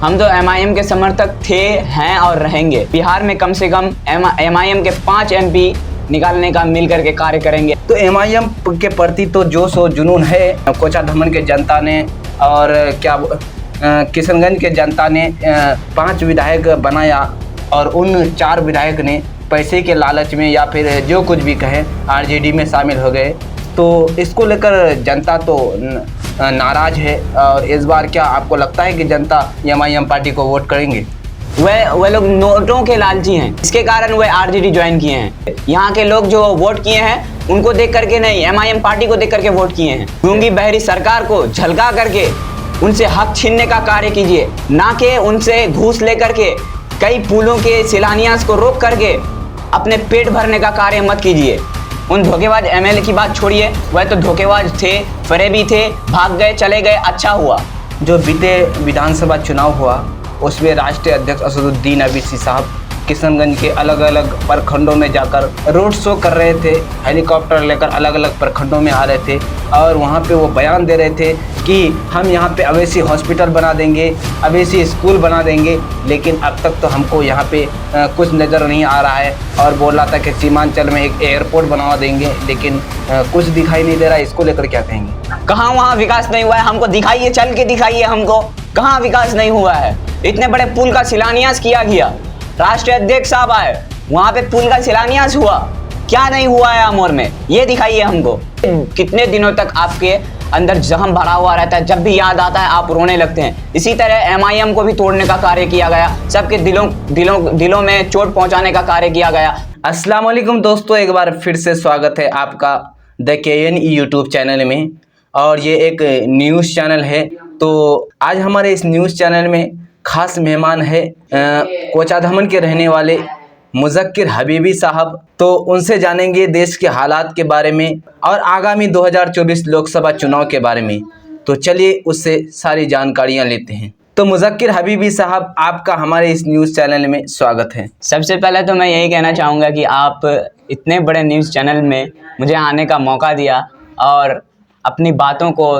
हम तो एमआईएम के समर्थक थे, हैं और रहेंगे। बिहार में कम से कम एमआईएम के 5 एमपी निकालने का मिल करके कार्य करेंगे। तो एमआईएम के प्रति तो जोश और जुनून है। कोचाधामन के जनता ने और किशनगंज के जनता ने 5 विधायक बनाया और उन 4 विधायक ने पैसे के लालच में या फिर जो कुछ भी कहें आरजेडी में शामिल हो गए। तो इसको लेकर जनता तो नाराज है। और इस बार क्या आपको लगता है कि जनता एमआईएम पार्टी को वोट करेंगे? वह लोग नोटों के लालची हैं, इसके कारण वह आरजेडी ज्वाइन किए हैं। यहाँ के लोग जो वोट किए हैं उनको देख करके नहीं, एमआईएम पार्टी को देख करके वोट किए हैं। गूंगी बहरी सरकार को झलका करके उनसे हक छीनने का कार्य कीजिए, ना कि उनसे घूस लेकर के कई पुलों के शिलान्यास को रोक करके अपने पेट भरने का कार्य मत कीजिए। उन धोखेबाज एमएलए की बात छोड़िए, वह तो धोखेबाज थे, फरेबी थे, भाग गए, चले गए, अच्छा हुआ। जो बीते विधानसभा चुनाव हुआ उसमें राष्ट्रीय अध्यक्ष असदुद्दीन अवैसी साहब किशनगंज के अलग अलग प्रखंडों में जाकर रोड शो कर रहे थे, हेलीकॉप्टर लेकर अलग अलग प्रखंडों में आ रहे थे और वहाँ पे वो बयान दे रहे थे कि हम यहाँ पे अवैसी हॉस्पिटल बना देंगे, अवैसी स्कूल बना देंगे। लेकिन अब तक तो हमको यहाँ पे कुछ नज़र नहीं आ रहा है। और बोला था कि सीमांचल में एक एयरपोर्ट बनवा देंगे, लेकिन कुछ दिखाई नहीं दे रहा है। इसको लेकर क्या कहेंगे? कहाँ वहाँ विकास नहीं हुआ है? हमको दिखाइए, चल के दिखाइए हमको कहाँ विकास नहीं हुआ है। इतने बड़े पुल का शिलान्यास किया गया, राष्ट्रीय अध्यक्ष साहब आए, वहाँ पे पुल का शिलान्यास हुआ, क्या नहीं हुआ है अमोर में, ये दिखाइए हमको। कितने दिनों तक आपके अंदर जख्म भरा हुआ रहता है, जब भी याद आता है आप रोने लगते हैं। इसी तरह एमआईएम को भी तोड़ने का कार्य किया गया, सबके दिलों में चोट पहुंचाने का कार्य किया गया। अस्सलाम वालेकुम दोस्तों, एक बार फिर से स्वागत है आपका द KN यूट्यूब चैनल में। और ये एक न्यूज़ चैनल है। तो आज हमारे इस न्यूज़ चैनल में खास मेहमान है कोचाधामन के रहने वाले मुज़क्किर हबीबी साहब। तो उनसे जानेंगे देश के हालात के बारे में और आगामी 2024 लोकसभा चुनाव के बारे में। तो चलिए उससे सारी जानकारियां लेते हैं। तो मुज़क्किर हबीबी साहब, आपका हमारे इस न्यूज़ चैनल में स्वागत है। सबसे पहले तो मैं यही कहना चाहूँगा कि आप इतने बड़े न्यूज़ चैनल में मुझे आने का मौका दिया और अपनी बातों को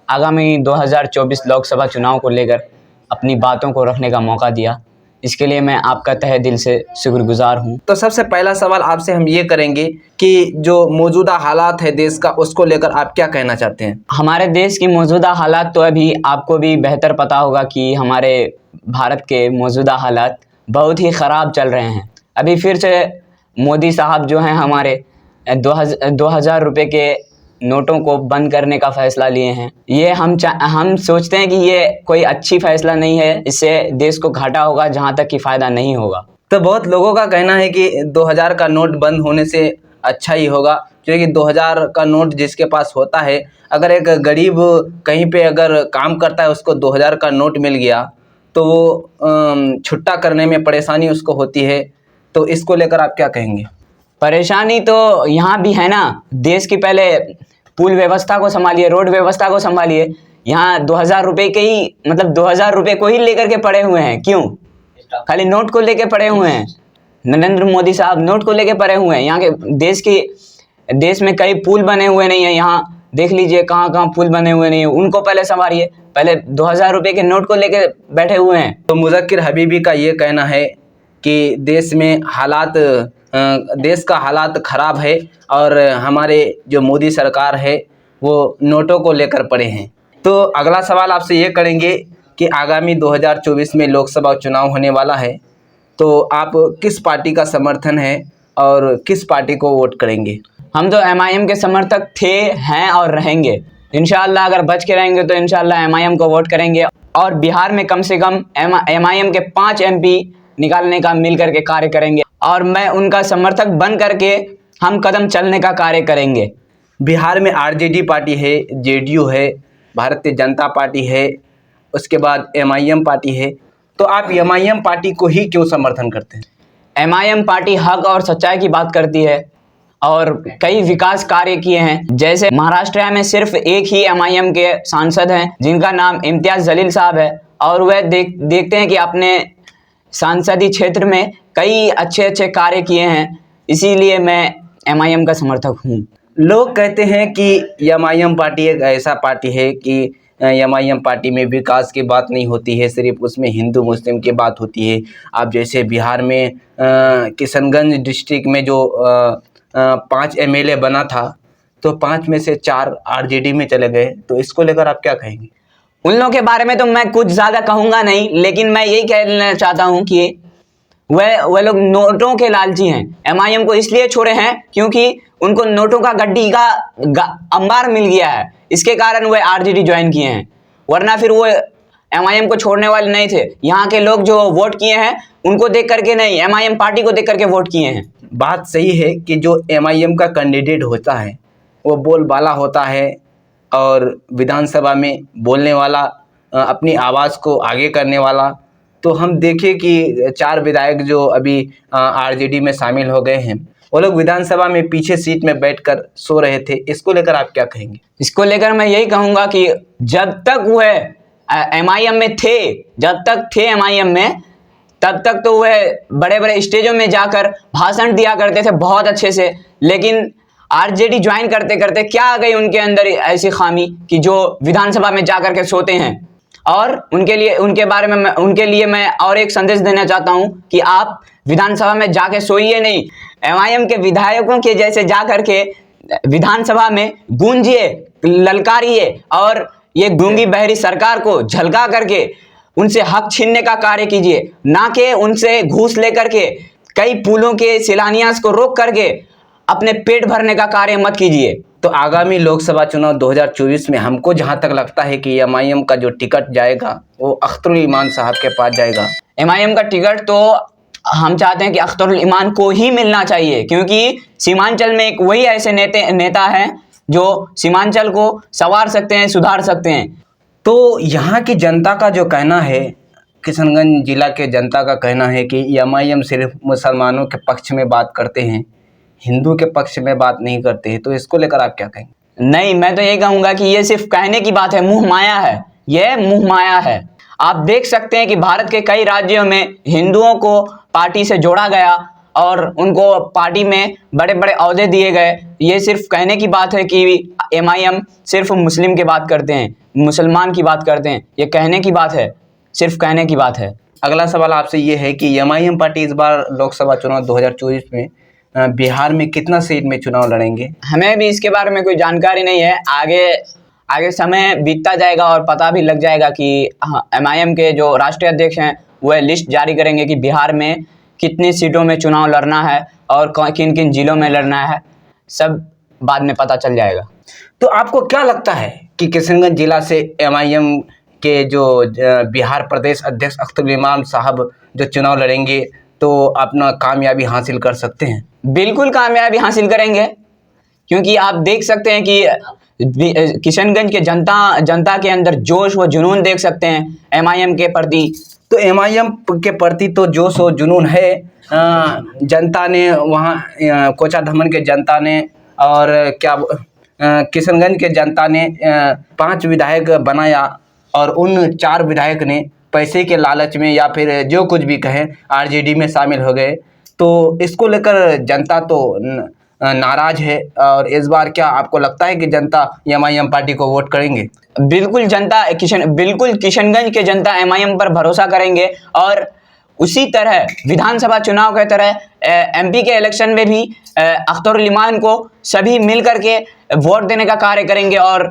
आगामी 2024 लोकसभा चुनाव को लेकर अपनी बातों को रखने का मौका दिया। इसके लिए मैं आपका तहे दिल से शुक्रगुजार हूँ। तो सबसे पहला सवाल आपसे हम ये करेंगे कि जो मौजूदा हालात है देश का, उसको लेकर आप क्या कहना चाहते हैं? हमारे देश की मौजूदा हालात तो अभी आपको भी बेहतर पता होगा कि हमारे भारत के मौजूदा हालात बहुत ही ख़राब चल रहे हैं। अभी फिर से मोदी साहब जो हैं हमारे 2000 रुपये के नोटों को बंद करने का फ़ैसला लिए हैं। ये हम सोचते हैं कि ये कोई अच्छी फ़ैसला नहीं है, इससे देश को घाटा होगा जहाँ तक कि फ़ायदा नहीं होगा। तो बहुत लोगों का कहना है कि 2000 का नोट बंद होने से अच्छा ही होगा, क्योंकि 2000 का नोट जिसके पास होता है, अगर एक गरीब कहीं पे अगर काम करता है उसको 2000 का नोट मिल गया तो वो छुट्टा करने में परेशानी उसको होती है। तो इसको लेकर आप क्या कहेंगे? परेशानी तो यहाँ भी है ना। देश की पहले पुल व्यवस्था को संभालिए, रोड व्यवस्था को संभालिए। यहाँ 2000 रुपये के ही 2000 रुपये को ही लेकर के पड़े हुए हैं। क्यों? खाली नोट को लेके पड़े हुए हैं। नरेंद्र मोदी साहब नोट को लेके पड़े हुए हैं। यहाँ के देश में कई पुल बने हुए नहीं है। यहाँ देख लीजिए कहाँ कहाँ पुल बने हुए नहीं है, उनको पहले संभालिए। पहले 2000 रुपये के नोट को लेके बैठे हुए हैं। तो मुज़क्किर हबीबी का ये कहना है कि देश का हालात ख़राब है और हमारे जो मोदी सरकार है वो नोटों को लेकर पड़े हैं। तो अगला सवाल आपसे ये करेंगे कि आगामी 2024 में लोकसभा चुनाव होने वाला है, तो आप किस पार्टी का समर्थन है और किस पार्टी को वोट करेंगे? हम तो एमआईएम के समर्थक थे, हैं और रहेंगे। इंशाअल्लाह अगर बच के रहेंगे तो इंशाअल्लाह एमआईएम को वोट करेंगे और बिहार में कम से कम एमआईएम के 5 एमपी निकालने का मिल करके कार्य करेंगे और मैं उनका समर्थक बन करके हम कदम चलने का कार्य करेंगे। बिहार में आरजेडी पार्टी है, जेडीयू है, भारतीय जनता पार्टी है, उसके बाद एमआईएम पार्टी है। तो आप एमआईएम पार्टी को ही क्यों समर्थन करते हैं? एमआईएम पार्टी हक और सच्चाई की बात करती है और कई विकास कार्य किए हैं। जैसे महाराष्ट्र में सिर्फ एक ही एमआईएम के सांसद हैं जिनका नाम इम्तियाज़ जलील साहब है और वह देखते हैं कि अपने सांसदीय क्षेत्र में कई अच्छे कार्य किए हैं। इसीलिए मैं एमआईएम का समर्थक हूँ। लोग कहते हैं कि एमआईएम पार्टी एक ऐसा पार्टी है कि एमआईएम पार्टी में विकास की बात नहीं होती है, सिर्फ उसमें हिंदू मुस्लिम की बात होती है। अब जैसे बिहार में किशनगंज डिस्ट्रिक्ट में जो 5 एमएलए बना था, तो 5 में से 4 आरजेडी में चले गए, तो इसको लेकर आप क्या कहेंगे? उन लोगों के बारे में तो मैं कुछ ज़्यादा कहूँगा नहीं, लेकिन मैं यही कहना चाहता हूँ कि वह लोग नोटों के लालची हैं। एमआईएम को इसलिए छोड़े हैं क्योंकि उनको नोटों का गड्डी का अंबार मिल गया है, इसके कारण वह आरजेडी ज्वाइन किए हैं, वरना फिर वो एमआईएम को छोड़ने वाले नहीं थे। यहाँ के लोग जो वोट किए हैं उनको देख करके नहीं, एमआईएम पार्टी को देख करके वोट किए हैं। बात सही है कि जो एमआईएम का कैंडिडेट होता है वो बोलबाला होता है और विधानसभा में बोलने वाला, अपनी आवाज़ को आगे करने वाला। तो हम देखें कि 4 विधायक जो अभी आरजेडी में शामिल हो गए हैं, वो लोग विधानसभा में पीछे सीट में बैठकर सो रहे थे। इसको लेकर आप क्या कहेंगे? इसको लेकर मैं यही कहूँगा कि जब तक वह एमआईएम में थे, जब तक थे एमआईएम में, तब तक तो वह बड़े बड़े स्टेजों में जाकर भाषण दिया करते थे बहुत अच्छे से। लेकिन आरजेडी ज्वाइन करते करते क्या आ गई उनके अंदर ऐसी खामी कि जो विधानसभा में जाकर के सोते हैं। और उनके लिए मैं और एक संदेश देना चाहता हूं कि आप विधानसभा में जाके सोइए नहीं, एमआईएम के विधायकों के जैसे जा करके विधानसभा में गूंजिए, ललकारिए और ये गूंगी बहरी सरकार को झलका करके उनसे हक छीनने का कार्य कीजिए, ना कि उनसे घूस लेकर के कई पुलों के शिलान्यास को रोक करके अपने पेट भरने का कार्य मत कीजिए। तो आगामी लोकसभा चुनाव 2024 में हमको जहां तक लगता है कि एमआईएम का जो टिकट जाएगा वो अख्तरुल ईमान साहब के पास जाएगा। एमआईएम का टिकट तो हम चाहते हैं कि अख्तरुल ईमान को ही मिलना चाहिए, क्योंकि सीमांचल में एक वही ऐसे नेता हैं जो सीमांचल को संवार सकते हैं, सुधार सकते हैं। तो यहाँ की जनता का जो कहना है, किशनगंज जिला के जनता का कहना है कि एमआईएम सिर्फ मुसलमानों के पक्ष में बात करते हैं, हिंदू के पक्ष में बात नहीं करते हैं। तो इसको लेकर आप क्या कहेंगे? नहीं, मैं तो ये कहूँगा कि ये सिर्फ कहने की बात है, मुँह माया है, यह मुँह माया है। आप देख सकते हैं कि भारत के कई राज्यों में हिंदुओं को पार्टी से जोड़ा गया और उनको पार्टी में बड़े बड़े ओहदे दिए गए। ये सिर्फ कहने की बात है कि एमआईएम सिर्फ मुस्लिम की बात करते हैं, मुसलमान की बात करते हैं, ये कहने की बात है, सिर्फ कहने की बात है। अगला सवाल आपसे ये है कि एमआईएम पार्टी इस बार लोकसभा चुनाव 2024 में बिहार में कितना सीट में चुनाव लड़ेंगे? हमें भी इसके बारे में कोई जानकारी नहीं है। आगे समय बीतता जाएगा और पता भी लग जाएगा कि एमआईएम के जो राष्ट्रीय अध्यक्ष हैं वह लिस्ट जारी करेंगे कि बिहार में कितनी सीटों में चुनाव लड़ना है और किन किन जिलों में लड़ना है, सब बाद में पता चल जाएगा। तो आपको क्या लगता है कि किशनगंज जिला से एमआईएम के जो बिहार प्रदेश अध्यक्ष अख्तरुल इमाम साहब जो चुनाव लड़ेंगे तो अपना कामयाबी हासिल कर सकते हैं? बिल्कुल कामयाबी हासिल करेंगे, क्योंकि आप देख सकते हैं कि किशनगंज के जनता के अंदर जोश व जुनून देख सकते हैं एमआईएम के प्रति। तो एमआईएम के प्रति तो जोश व जुनून है। जनता ने वहाँ कोचा धमन के जनता ने और किशनगंज के जनता ने 5 विधायक बनाया और उन 4 विधायक ने पैसे के लालच में या फिर जो कुछ भी कहें आरजेडी में शामिल हो गए। तो इसको लेकर जनता तो नाराज है। और इस बार क्या आपको लगता है कि जनता एमआईएम पार्टी को वोट करेंगे? बिल्कुल किशनगंज के जनता एमआईएम पर भरोसा करेंगे और उसी तरह विधानसभा चुनाव के तरह एमपी के इलेक्शन में भी अख्तरुल इमान को सभी मिल करके वोट देने का कार्य करेंगे और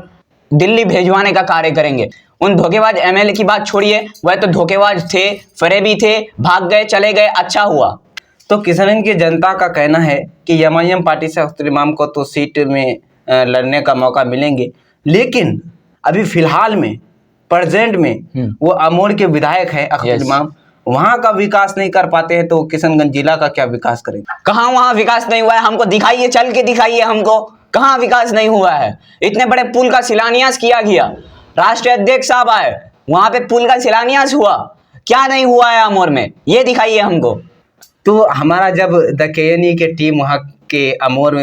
दिल्ली भेजवाने का कार्य करेंगे। उन धोखेबाज एमएलए की बात छोड़िए, वह तो धोखेबाज थे, फरेबी थे, भाग गए, चले गए, अच्छा हुआ। तो किशनगंज की जनता का कहना है कि एमआईएम पार्टी से अख्तरुल इमाम को तो सीट में लड़ने का मौका मिलेंगे, लेकिन अभी फिलहाल में प्रेजेंट में वो अमोड़ के विधायक हैं अख्तरुल इमाम, वहाँ का विकास नहीं कर पाते हैं। तो किशनगंज जिला का क्या विकास करेंगे? कहाँ वहाँ विकास नहीं हुआ है? हमको दिखाइए, चल के दिखाइए हमको, कहाँ विकास नहीं हुआ है? इतने बड़े पुल का शिलान्यास किया गया, राष्ट्रीय अध्यक्ष साहब आए, वहाँ पे पुल का शिलान्यास हुआ, क्या नहीं हुआ है अमोर में? ये दिखाइए हमको। तो हमारा जब द केएनई के टीम वहाँ के अमोर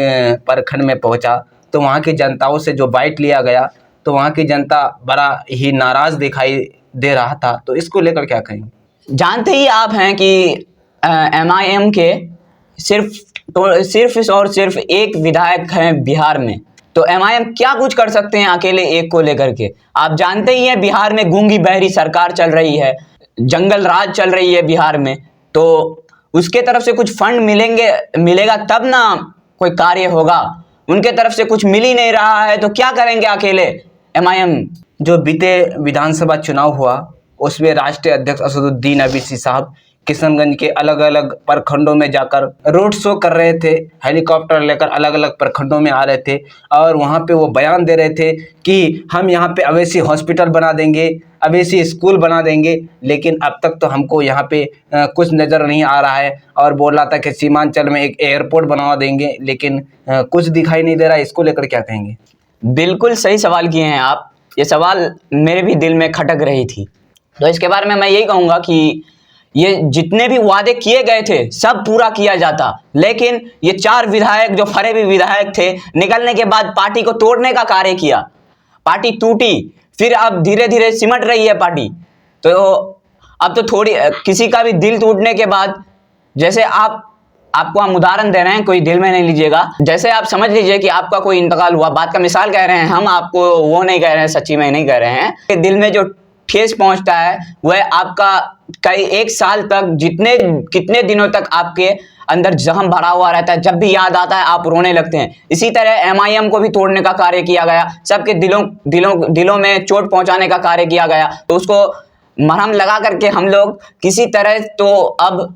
प्रखंड में पहुँचा तो वहाँ की जनताओं से जो बाइट लिया गया तो वहाँ की जनता बड़ा ही नाराज़ दिखाई दे रहा था। तो इसको लेकर क्या कहेंगे? जानते ही आप हैं कि एमआईएम के सिर्फ और सिर्फ एक विधायक हैं बिहार में, तो एमआईएम क्या कुछ कर सकते हैं अकेले एक को लेकर के। आप जानते ही हैं बिहार में गूंगी बहरी सरकार चल रही है, जंगल राज चल रही है बिहार में, तो उसके तरफ से कुछ फंड मिलेगा तब ना कोई कार्य होगा। उनके तरफ से कुछ मिल ही नहीं रहा है तो क्या करेंगे अकेले एमआईएम। जो बीते विधानसभा चुनाव हुआ उसमें राष्ट्रीय अध्यक्ष असदुद्दीन अवैसी साहब किशनगंज के अलग अलग प्रखंडों में जाकर रोड शो कर रहे थे, हेलीकॉप्टर लेकर अलग अलग प्रखंडों में आ रहे थे और वहाँ पे वो बयान दे रहे थे कि हम यहाँ पे अवैसी हॉस्पिटल बना देंगे, अवैसी स्कूल बना देंगे, लेकिन अब तक तो हमको यहाँ पे कुछ नज़र नहीं आ रहा है। और बोल रहा था कि सीमांचल में एक एयरपोर्ट बनवा देंगे, लेकिन कुछ दिखाई नहीं दे रहा है। इसको लेकर क्या कहेंगे? बिल्कुल सही सवाल किए हैं आप, ये सवाल मेरे भी दिल में खटक रही थी। तो इसके बारे में मैं यही कहूँगा कि ये जितने भी वादे किए गए थे सब पूरा किया जाता, लेकिन ये 4 विधायक जो फरे हुए विधायक थे निकलने के बाद पार्टी को तोड़ने का कार्य किया। पार्टी टूटी, फिर अब धीरे धीरे सिमट रही है पार्टी। तो अब तो थोड़ी किसी का भी दिल टूटने के बाद, जैसे आपको हम उदाहरण दे रहे हैं, कोई दिल में नहीं लीजिएगा, जैसे आप समझ लीजिए कि आपका कोई इंतकाल हुआ, बात का मिसाल कह रहे हैं हम, आपको वो नहीं कह रहे हैं, सच्ची में नहीं कह रहे हैं। दिल में जो ठेस पहुंचता है वह आपका कई 1 साल तक कितने दिनों तक आपके अंदर जख्म भरा हुआ रहता है, जब भी याद आता है आप रोने लगते हैं। इसी तरह एमआईएम को भी तोड़ने का कार्य किया गया, सबके दिलों में चोट पहुंचाने का कार्य किया गया। तो उसको मरहम लगा करके हम लोग किसी तरह तो अब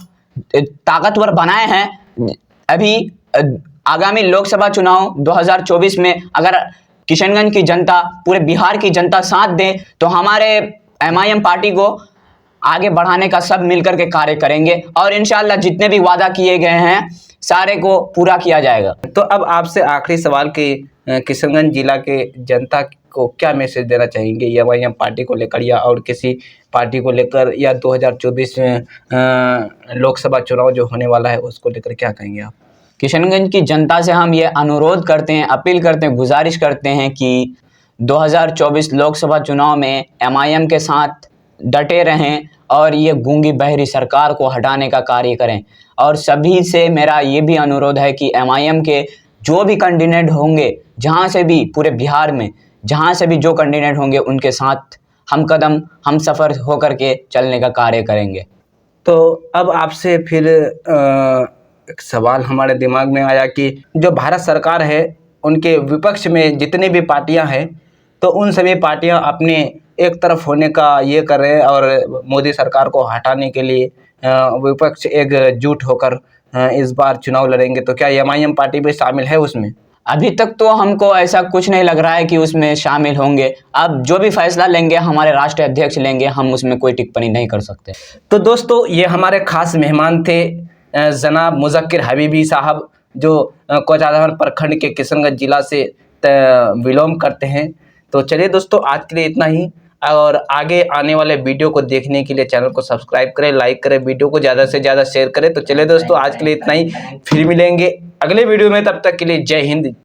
ताकतवर बनाए हैं। अभी आगामी लोकसभा चुनाव 2024 में अगर किशनगंज की जनता, पूरे बिहार की जनता साथ दे तो हमारे एमआईएम पार्टी को आगे बढ़ाने का सब मिलकर के कार्य करेंगे और इंशाल्लाह जितने भी वादा किए गए हैं सारे को पूरा किया जाएगा। तो अब आपसे आखिरी सवाल कि किशनगंज जिला के जनता को क्या मैसेज देना चाहेंगे एमआईएम पार्टी को लेकर या और किसी पार्टी को लेकर, या 2024 में लोकसभा चुनाव जो होने वाला है उसको लेकर क्या कहेंगे आप? किशनगंज की जनता से हम ये अनुरोध करते हैं, अपील करते हैं, गुजारिश करते हैं कि 2024 लोकसभा चुनाव में एमआईएम के साथ डटे रहें और ये गूंगी बहरी सरकार को हटाने का कार्य करें। और सभी से मेरा ये भी अनुरोध है कि एमआईएम के जो भी कैंडिडेट होंगे, जहाँ से भी पूरे बिहार में जहाँ से भी जो कैंडिडेट होंगे उनके साथ हम सफ़र होकर के चलने का कार्य करेंगे। तो अब आपसे फिर एक सवाल हमारे दिमाग में आया कि जो भारत सरकार है उनके विपक्ष में जितनी भी पार्टियां हैं तो उन सभी पार्टियां अपने एक तरफ होने का ये कर रहे हैं और मोदी सरकार को हटाने के लिए विपक्ष एकजुट होकर इस बार चुनाव लड़ेंगे। तो क्या एमआईएम पार्टी भी शामिल है उसमें? अभी तक तो हमको ऐसा कुछ नहीं लग रहा है कि उसमें शामिल होंगे। अब जो भी फैसला लेंगे हमारे राष्ट्रीय अध्यक्ष लेंगे, हम उसमें कोई टिप्पणी नहीं कर सकते। तो दोस्तों ये हमारे खास मेहमान थे जनाब मुज़क्किर हबीबी साहब, जो कोचाधार प्रखंड के किशनगंज जिला से बिलोंग करते हैं। तो चलिए दोस्तों आज के लिए इतना ही, और आगे आने वाले वीडियो को देखने के लिए चैनल को सब्सक्राइब करें, लाइक करें, वीडियो को ज़्यादा से ज़्यादा शेयर करें। तो चलिए दोस्तों आज के लिए इतना ही, फिर मिलेंगे अगले वीडियो में, तब तक के लिए जय हिंद।